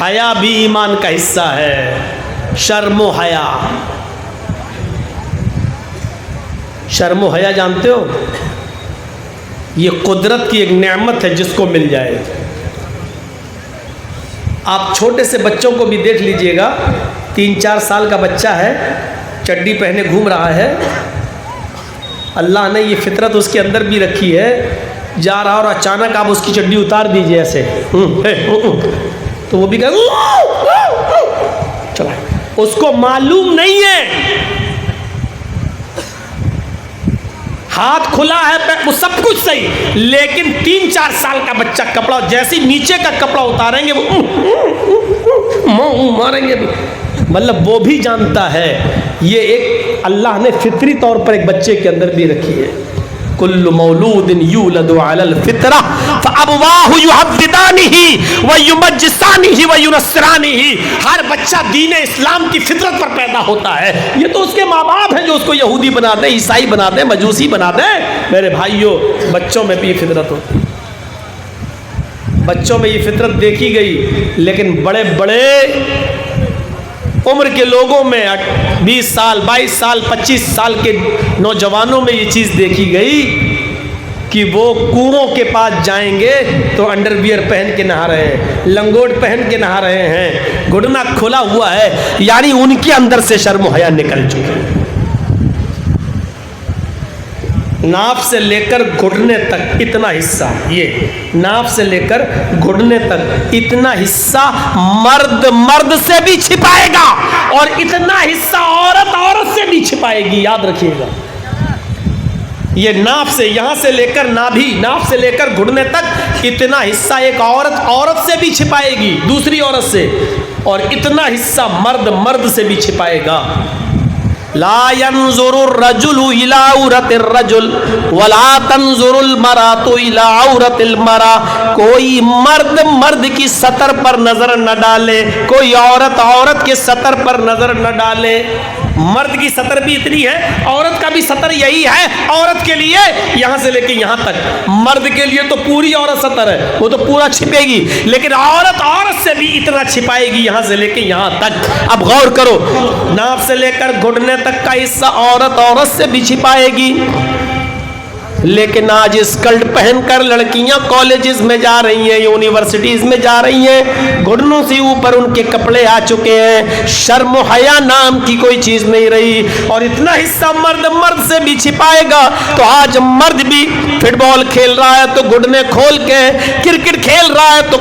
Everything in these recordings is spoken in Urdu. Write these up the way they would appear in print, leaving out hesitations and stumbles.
حیا بھی ایمان کا حصہ ہے. شرم و حیا. شرم و حیا جانتے ہو؟ یہ قدرت کی ایک نعمت ہے جس کو مل جائے. آپ چھوٹے سے بچوں کو بھی دیکھ لیجئے گا, 3-4 سال کا بچہ ہے, چڈی پہنے گھوم رہا ہے, اللہ نے یہ فطرت اس کے اندر بھی رکھی ہے, جا رہا اور اچانک آپ اس کی چڈی اتار دیجئے ایسے تو وہ بھی کہے چلا. اس کو معلوم نہیں ہے, ہاتھ کھلا ہے, وہ سب کچھ صحیح, لیکن 3-4 سال کا بچہ کپڑا جیسے نیچے کا کپڑا اتاریں گے وہ ماریں گے. مطلب وہ بھی جانتا ہے. یہ ایک اللہ نے فطری طور پر ایک بچے کے اندر بھی رکھی ہے. کل مولود یولد علی الفطرہ فابواہ یحودانہ ویمجسانہ وینصرانہ. ہر بچہ دین اسلام کی فطرت پر پیدا ہوتا ہے. یہ تو اس کے ماں باپ ہیں جو اس کو یہودی بنا دیں, عیسائی بنا دیں, مجوسی بنا دیں. میرے بھائیوں, بچوں میں بھی یہ فطرت ہوتی ہے, بچوں میں یہ فطرت دیکھی گئی. لیکن بڑے بڑے عمر کے لوگوں میں 20 سال 22 سال 25 سال کے نوجوانوں میں یہ چیز دیکھی گئی کہ وہ کنووں کے پاس جائیں گے تو انڈر ویئر پہن کے نہا رہے ہیں, لنگوٹ پہن کے نہا رہے ہیں, گھٹنا کھلا ہوا ہے. یعنی ان کے اندر سے شرم و حیا نکل چکی ہے. ناف سے لے کر گھٹنے تک اتنا حصہ, یہ ناف سے لے کر گھٹنے تک اتنا حصہ مرد سے بھی چھپائے گا, اور اتنا حصہ عورت سے بھی چھپائے گی. یاد رکھیے گا, یہ ناف سے, یہاں سے لے کر نابھی, ناف سے لے کر گھٹنے تک اتنا حصہ ایک عورت سے بھی چھپائے گی, دوسری عورت سے, اور اتنا حصہ مرد سے بھی چھپائے گا. لا ينظر الرجل الى عورت الرجل ولا تنظر المرأة الى عورت المرأة. کوئی مرد کی سطر پر نظر نہ ڈالے, کوئی عورت کے سطر پر نظر نہ ڈالے. مرد کی سطر بھی اتنی ہے, عورت کا بھی سطر یہی ہے. عورت کے لیے یہاں سے لے کے یہاں تک, مرد کے لیے تو پوری عورت سطر ہے, وہ تو پورا چھپے گی, لیکن عورت سے بھی اتنا چھپائے گی یہاں سے لے کے یہاں تک. اب غور کرو, ناف سے لے کر گھٹنے تک کا حصہ عورت سے بھی چھپائے گی. لیکن آج اسکرٹ پہن کر لڑکیاں کالجز میں جا رہی ہیں, یونیورسٹیز میں جا رہی ہیں, گھٹنوں سے اوپر ان کے کپڑے آ چکے ہیں. شرم و حیا نام کی کوئی چیز نہیں رہی, اور اتنا حصہ مرد سے بھی چھپائے گا. تو آج مرد بھی فٹ بال کھیل رہا ہے تو گھٹنے کھول کے, کرکٹ کھیل رہا ہے تو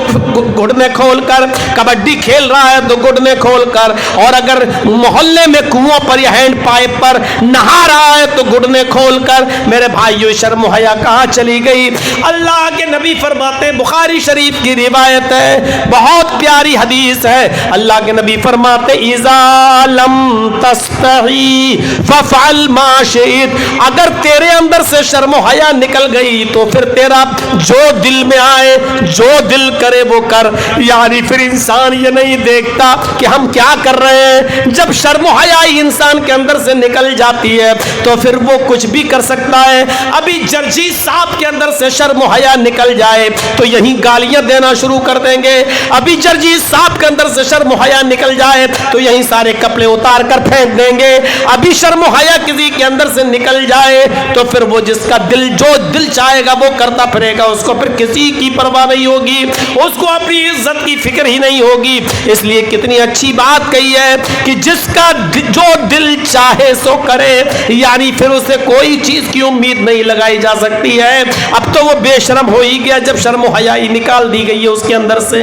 گھٹنے کھول کر, کبڈی کھیل رہا ہے تو گھٹنے کھول کر, اور اگر محلے میں کنووں پر یا ہینڈ پائپ پر نہا رہا ہے تو گھٹنے کھول کر. میرے بھائیو, شرم و حیا کہاں چلی گئی؟ اللہ کے نبی فرماتے ہیں, بخاری شریف کی روایت ہے, بہت پیاری حدیث ہے. اللہ کے نبی فرماتے اذا لم تستحی فافعل ما شئت. اگر تیرے اندر سے شرم و حیا نکل گئی تو پھر تیرا جو دل میں آئے, جو دل کرے وہ کر. یعنی پھر انسان یہ نہیں دیکھتا کہ ہم کیا کر رہے ہیں. جب شرم و حیا انسان کے اندر سے نکل جاتی ہے تو پھر وہ کچھ بھی کر سکتا ہے. ابھی جرجیت صاحب کے اندر سے شرم و حیا نکل جائے تو یہیں گالیاں دینا شروع کر دیں گے. ابھی جرجیت صاحب کے اندر سے شرم و حیا نکل جائے تو یہیں سارے کپڑے اتار کر پھینک دیں گے. ابھی شرم و حیا کسی کے اندر سے نکل جائے تو پھر وہ جس کا دل جو دل چاہے گا وہ کرتا پھرے گا. اس کو پھر کسی کی پرواہ نہیں ہوگی, اس کو اپنی عزت کی فکر ہی نہیں ہوگی. اس لیے کتنی اچھی بات کہی ہے کہ جس کا جو دل چاہے سو کرے. یعنی پھر اسے کوئی چیز کی امید نہیں لگائی جا سکتی ہے. اب تو وہ بے شرم ہو ہی گیا جب شرم و حیا ہی نکال دی گئی ہے اس کے اندر سے.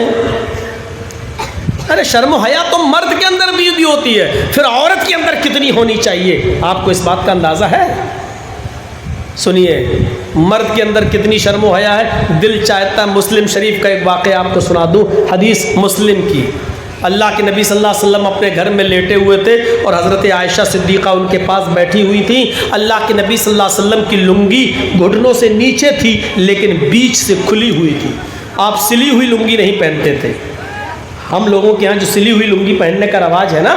ارے شرم و حیا تو مرد کے اندر بھی ہوتی ہے, پھر عورت کے اندر کتنی ہونی چاہیے؟ آپ کو اس بات کا اندازہ ہے؟ سنیے, مرد کے اندر کتنی شرم و حیا ہے. دل چاہتا ہے مسلم شریف کا ایک واقعہ آپ کو سنا دوں, حدیث مسلم کی. اللہ کے نبی صلی اللہ علیہ وسلم اپنے گھر میں لیٹے ہوئے تھے اور حضرت عائشہ صدیقہ ان کے پاس بیٹھی ہوئی تھی. اللہ کے نبی صلی اللہ علیہ وسلم کی لنگی گھٹنوں سے نیچے تھی لیکن بیچ سے کھلی ہوئی تھی. آپ سلی ہوئی لنگی نہیں پہنتے تھے. ہم لوگوں کے ہاں جو سلی ہوئی لنگی پہننے کا رواج ہے نا,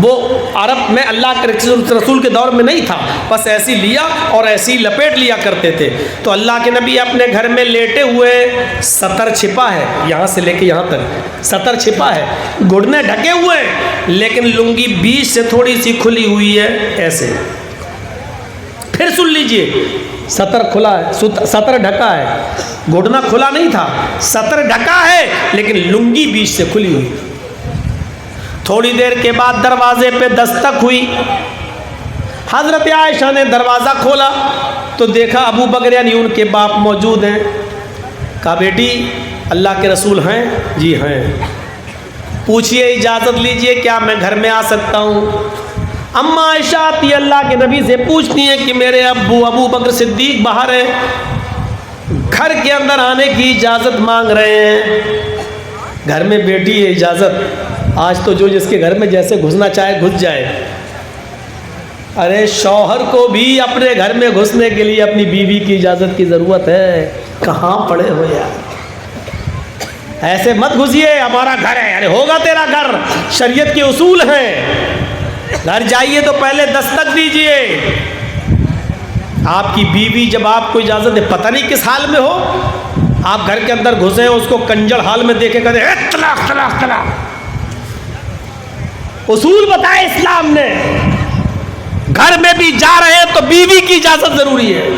وہ عرب میں اللہ کے رسول کے دور میں نہیں تھا، بس ایسی لیا اور ایسی لپیٹ لیا کرتے تھے۔ تو اللہ کے نبی اپنے گھر میں لیٹے ہوئے، ستر چھپا ہے یہاں سے لے کے یہاں تک، ستر چھپا ہے، گھٹنے ڈھکے ہوئے ہیں، لیکن لنگی بیچ سے تھوڑی سی کھلی ہوئی ہے ایسے۔ پھر سن لیجئے، ستر کھلا ہے، ستر ڈھکا ہے، گھٹنا کھلا نہیں تھا، ستر ڈھکا ہے لیکن لنگی بیچ سے کھلی ہوئی۔ تھوڑی دیر کے بعد دروازے پہ دستک ہوئی، حضرت عائشہ نے دروازہ کھولا تو دیکھا ابو بکر یعنی ان کے باپ موجود ہیں۔ کہا بیٹی اللہ کے رسول ہیں؟ جی ہیں۔ پوچھئے، اجازت لیجئے، کیا میں گھر میں آ سکتا ہوں؟ اما عائشہ آتی اللہ کے نبی سے پوچھتی ہیں کہ میرے ابو بکر صدیق باہر ہیں، گھر کے اندر آنے کی اجازت مانگ رہے ہیں۔ گھر میں بیٹی ہے، اجازت، آج تو جو جس کے گھر میں جیسے گھسنا چاہے گھس جائے۔ ارے شوہر کو بھی اپنے گھر میں گھسنے کے لیے اپنی بیوی کی اجازت کی ضرورت ہے، کہاں پڑے ہو یار؟ ایسے مت گھسیے، ہمارا گھر ہے، ارے ہوگا تیرا گھر، شریعت کے اصول ہیں۔ گھر جائیے تو پہلے دستک دیجئے۔ آپ کی بیوی جب آپ کو اجازت دے، پتہ نہیں کس حال میں ہو، آپ گھر کے اندر گھسیں، اس کو کنجر حال میں دیکھے کہتے ہیں طلاق طلاق طلاق۔ اصول بتائے اسلام نے، گھر میں بھی جا رہے ہیں تو بیوی کی اجازت ضروری ہے۔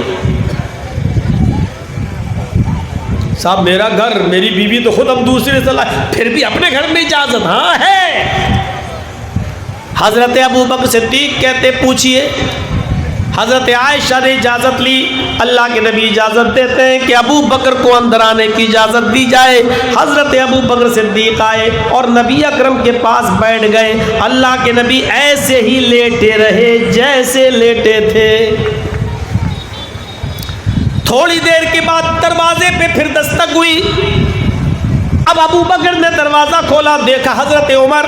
صاحب میرا گھر، میری بیوی تو خود ہم دوسرے سے لائے، پھر بھی اپنے گھر میں اجازت؟ ہاں ہے۔ حضرت ابو بکر صدیق کہتے پوچھئے۔ حضرت عائشہ نے اجازت لی، اللہ کے نبی اجازت دیتے ہیں کہ ابو بکر کو اندر آنے کی اجازت دی جائے۔ حضرت ابو بکر صدیق آئے اور نبی اکرم کے پاس بیٹھ گئے۔ اللہ کے نبی ایسے ہی لیٹے رہے جیسے لیٹے تھے۔ تھوڑی دیر کے بعد دروازے پہ پھر دستک ہوئی۔ اب ابو بکر نے دروازہ کھولا، دیکھا حضرت عمر۔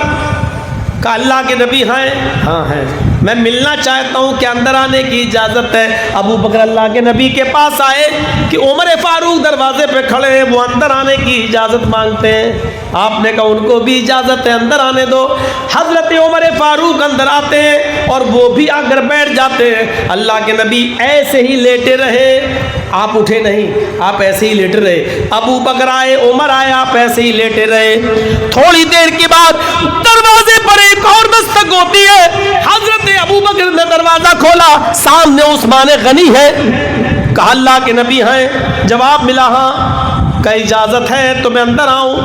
کہا اللہ کے نبی ہیں؟ ہاں ہیں، میں ملنا چاہتا ہوں، کہ اندر آنے کی اجازت ہے؟ ابو بکر اللہ کے نبی کے پاس آئے کہ عمر فاروق دروازے پہ کھڑے ہیں، وہ اندر آنے کی اجازت مانگتے ہیں۔ آپ نے کہا ان کو بھی اجازت ہے، اندر آنے دو۔ حضرت عمر فاروق اندر آتے ہیں اور وہ بھی آ کر بیٹھ جاتے ہیں۔ اللہ کے نبی ایسے ہی لیٹے رہے، آپ اٹھے نہیں، آپ ایسے ہی لیٹے رہے۔ ابو بکر آئے، عمر آئے، آپ ایسے ہی لیٹے رہے۔ تھوڑی دیر کے بعد دروازے پر ایک اور دستک ہوتی ہے۔ حضرت ابو بکر نے دروازہ کھولا، سامنے عثمان غنی ہے۔ کہا اللہ کے نبی ہیں؟ جواب ملا ہاں۔ کہ اجازت ہے تو میں اندر آؤں؟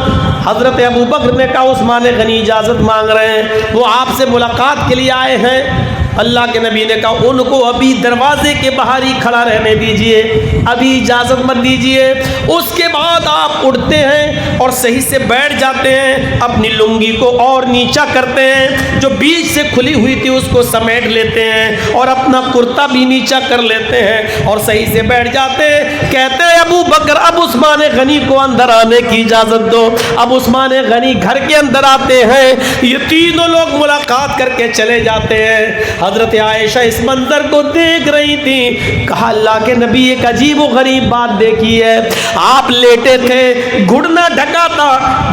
حضرت ابو بکر نے کہا عثمان غنی اجازت مانگ رہے ہیں، وہ آپ سے ملاقات کے لیے آئے ہیں۔ اللہ کے نبی نے کہا ان کو ابھی دروازے کے باہر ہی کھڑا رہنے دیجئے، ابھی اجازت مت دیجئے۔ اس کے بعد آپ اٹھتے ہیں اور صحیح سے بیٹھ جاتے ہیں، اپنی لنگی کو اور نیچا کرتے ہیں، جو بیچ سے کھلی ہوئی تھی اس کو سمیٹ لیتے ہیں، اور اپنا کرتا بھی نیچا کر لیتے ہیں اور صحیح سے بیٹھ جاتے ہیں۔ کہتے ہیں ابو بکر اب عثمان غنی کو اندر آنے کی اجازت دو۔ اب عثمان غنی گھر کے اندر آتے ہیں، یہ تینوں لوگ ملاقات کر کے چلے جاتے ہیں۔ حضرت عائشہ اس منظر کو دیکھ رہی تھی۔ کہا اللہ کے نبی ایک عجیب و غریب بات دیکھی ہے، آپ لیٹے تھے، گھٹنا ڈھکا تھا،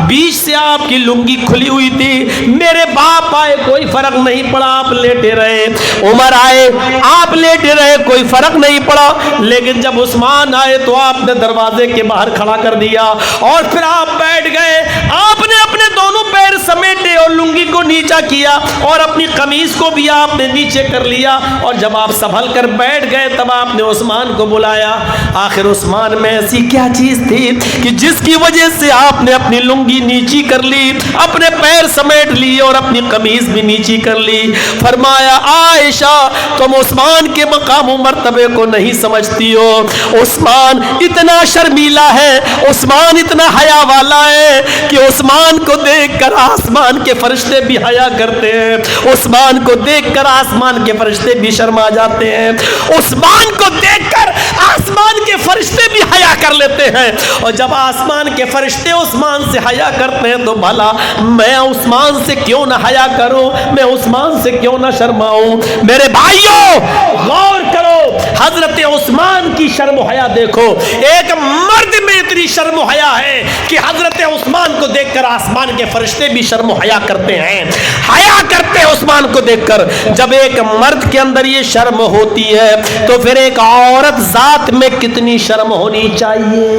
بیچ سے آپ کی لنگی کھلی ہوئی تھی، میرے باپ آئے کوئی فرق نہیں پڑا، آپ لیٹے رہے، عمر آئے آپ لیٹے رہے، کوئی فرق نہیں پڑا، لیکن جب عثمان آئے تو آپ نے دروازے کے باہر کھڑا کر دیا اور پھر آپ بیٹھ گئے۔ آپ نے اپنے دونوں پیر سمیٹے اور لنگی کو نیچا کیا اور اپنی قمیض کو بھی آپ نے نیچے کر لیا، اور جب آپ سنبھل کر بیٹھ گئے تب آپ نے عثمان کو بلایا۔ آخر عثمان میں ایسی کیا چیز تھی کہ جس کی وجہ سے آپ نے اپنی لنگی نیچی کر لی، اپنے پیر سمیٹ لی اور اپنی قمیض بھی نیچی کر لی؟ فرمایا عائشہ تم عثمان کے مقام و مرتبے کو نہیں سمجھتی ہو، عثمان اتنا شرمیلا ہے، عثمان اتنا حیا والا ہے کہ عثمان کو دیکھ کر آسمان کے فرشتے بھی حیا کرتے ہیں، عثمان کو دیکھ کر آسمان کے فرشتے بھی شرما جاتے ہیں، عثمان کو دیکھ کر آسمان کے فرشتے بھی حیا کر لیتے ہیں، اور جب آسمان کے فرشتے عثمان سے حیا کرتے ہیں تو بھلا میں عثمان سے کیوں نہ حیا کروں، میں عثمان سے کیوں نہ شرماؤں؟ میرے بھائیوں غور کرو، حضرت عثمان کی شرم و حیا دیکھو، ایک مرد میں اتنی شرم و حیا ہے کہ حضرت عثمان کو دیکھ کر آسمان کے فرشتے بھی شرم و حیا کرتے ہیں۔ حیا کرتے ہیں عثمان کو دیکھ کر. جب ایک مرد کے اندر یہ شرم ہوتی ہے تو پھر ایک عورت ذات میں کتنی شرم ہونی چاہیے.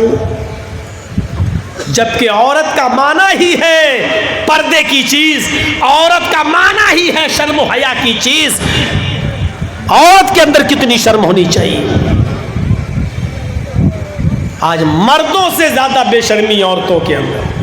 جبکہ عورت کا معنی ہی ہے پردے کی چیز، عورت کا معنی ہی ہے شرم و حیا کی چیز. عورت کے اندر کتنی شرم ہونی چاہیے. آج مردوں سے زیادہ بے شرمی عورتوں کے اندر.